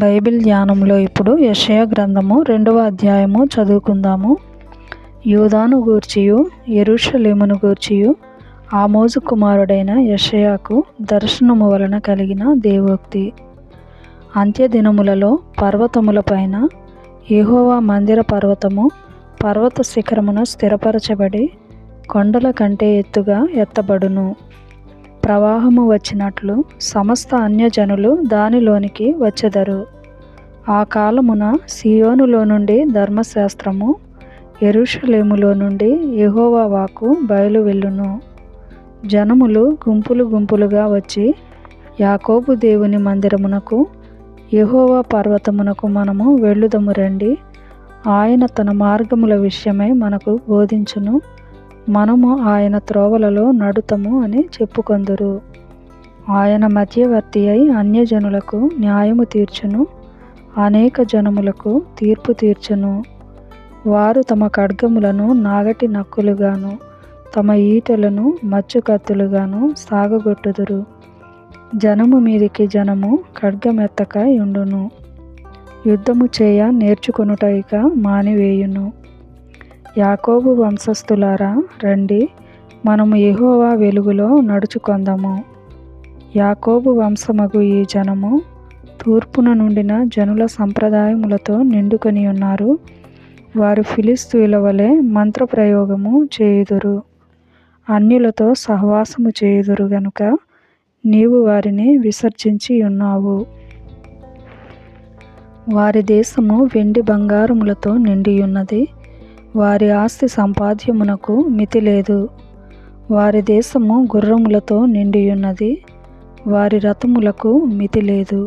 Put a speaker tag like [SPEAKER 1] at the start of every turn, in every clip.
[SPEAKER 1] Bible ధ్యానంలో ఇప్పుడు యెషయా గ్రంథము 2వ అధ్యాయము చదువుకుందాము. యూదాను గూర్చియు యెరూషలేమును గూర్చియు ఆమోజు కుమారుడైన యెషయాకు దర్శనము వలన కలిగిన దేవోక్తి. అంత్యదినములలో పర్వతములపైన యెహోవా మందిర పర్వతము పర్వత శిఖరమున స్థిరపరచబడి కొండల కంటే ఎత్తుగా ఎత్తబడును. ప్రవాహము వచ్చినట్లు సమస్త అన్యజనులు దానిలోనికి వచ్చెదరు. ఆ కాలమున సీయోనులో నుండి ధర్మశాస్త్రము, యెరూషలేములో నుండి యెహోవా వాక్కు బయలువెళ్ళును. జనములు గుంపులు గుంపులుగా వచ్చి యాకోబు దేవుని మందిరమునకు, యెహోవా పర్వతమునకు మనము వెళ్ళుదము రండి. ఆయన తన మార్గముల విషయమై మనకు బోధించును. మనము ఆయన త్రోవలలో నడుతము అని చెప్పుకొందురు. ఆయన మధ్యవర్తి అయి అన్యజనులకు న్యాయము తీర్చును, అనేక జనములకు తీర్పు తీర్చును. వారు తమ ఖడ్గములను నాగటి నక్కులుగాను, తమ ఈటెలను మచ్చు కత్తులుగాను సాగగొట్టుదురు. జనము మీదికి జనము ఖడ్గమెత్తక యుండును, యుద్ధము చేయ నేర్చుకొనుటైక మానివేయును. యాకోబు వంశస్థులారా రండి, మనము యెహోవా వెలుగులో నడుచుకొందాము. యాకోబు వంశమగు ఈ జనము తూర్పున నుండిన జనుల సంప్రదాయములతో నిండుకొని ఉన్నారు. వారు ఫిలిష్తీయుల వలె మంత్రప్రయోగము చేయుదురు, అన్యులతో సహవాసము చేయుదురు గనుక నీవు వారిని విసర్జించి ఉన్నావు. వారి దేశము వెండి బంగారములతో నిండియున్నది. వారి ఆస్తి సంపాద్యమునకు మితి లేదు. వారి దేశము గుర్రములతో నిండియున్నది. వారి రథములకు మితి లేదు.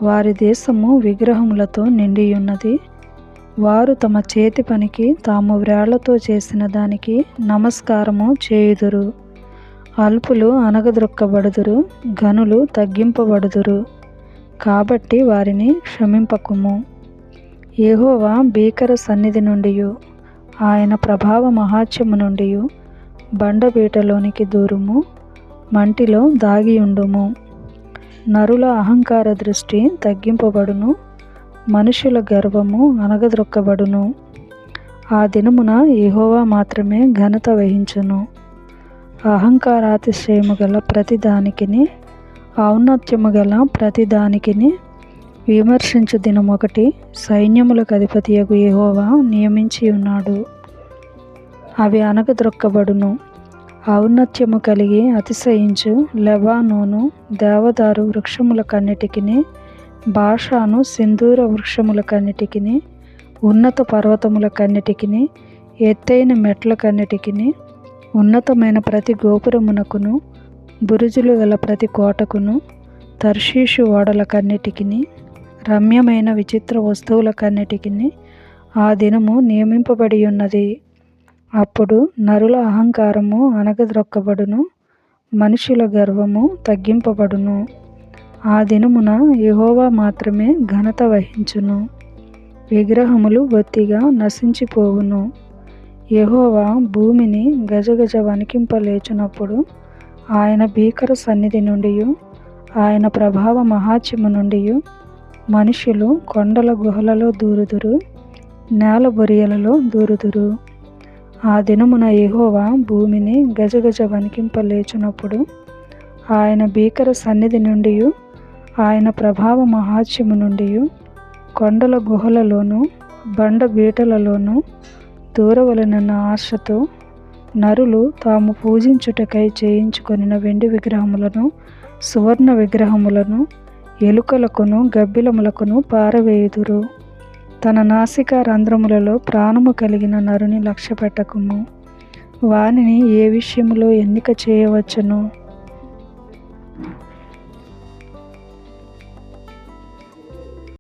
[SPEAKER 1] వారి దేశము విగ్రహములతో నిండియున్నది. వారు తమ చేతి పనికి తాము వ్రేళ్లతో చేసిన దానికి నమస్కారము చేయుదురు. అల్పులు అనగద్రొక్కబడుదురు, ఘనులు తగ్గింపబడుదురు. కాబట్టి వారిని క్షమింపకుము. యెహోవా భీకర సన్నిధి నుండియు ఆయన ప్రభావ మహాత్యము నుండియు బండబీటలోనికి దూరుము, మంటిలో దాగియుండుము. నరుల అహంకార దృష్టి తగ్గింపబడును, మనుషుల గర్వము అనగద్రొక్కబడును. ఆ దినమున యెహోవా మాత్రమే ఘనత వహించును. అహంకారాతిశయము గల ప్రతిదానికిని, ఔన్నత్యము గల ప్రతిదానికిని విమర్శించు దినమొకటి సైన్యములకు అధిపతియగు యెహోవా నియమించి ఉన్నాడు. అవి అనగద్రొక్కబడును. ఔన్నత్యము కలిగి అతిశయించు లెబానోను దేవదారు వృక్షములకన్నిటికిని, బాషాను సింధూర వృక్షములకన్నిటికిని, ఉన్నత పర్వతములకన్నిటికిని, ఎత్తైన మెట్లకన్నిటికిని, ఉన్నతమైన ప్రతి గోపురమునకును, బురుజులు గల ప్రతి కోటకును, తర్షీషు ఓడలకన్నిటికిని, రమ్యమైన విచిత్ర వస్తువులకన్నిటికిని ఆ దినము నియమింపబడి ఉన్నది. అప్పుడు నరుల అహంకారము అనగద్రొక్కబడును, మనుషుల గర్వము తగ్గింపబడును. ఆ దినమున యెహోవా మాత్రమే ఘనత వహించును. విగ్రహములు బొత్తిగా నశించిపోవును. యెహోవా భూమిని గజగజ వణికింపలేచునప్పుడు ఆయన భీకర సన్నిధి నుండియు ఆయన ప్రభావ మహాత్యము నుండియు మనుషులు కొండల గుహలలో దూరుదురు, నేల బొరియలలో దూరుదురు. ఆ దినమున యెహోవా భూమిని గజగజ వణికింపలేచునప్పుడు ఆయన భీకర సన్నిధి నుండియు ఆయన ప్రభావ మహాత్యము నుండియు కొండల గుహలలోను బండ బీటలలోను దూరవలనన్న ఆశతో నరులు తాము పూజించుటకై చేయించుకొనిన వెండి విగ్రహములను, సువర్ణ విగ్రహములను ఎలుకలకును గబ్బిలములకును పారవేయుదురు. తన నాసికా రంధ్రములలో ప్రాణము కలిగిన నరుని లక్ష్యపెట్టకుము. వానిని ఏ విషయములో ఎన్నిక చేయవచ్చును?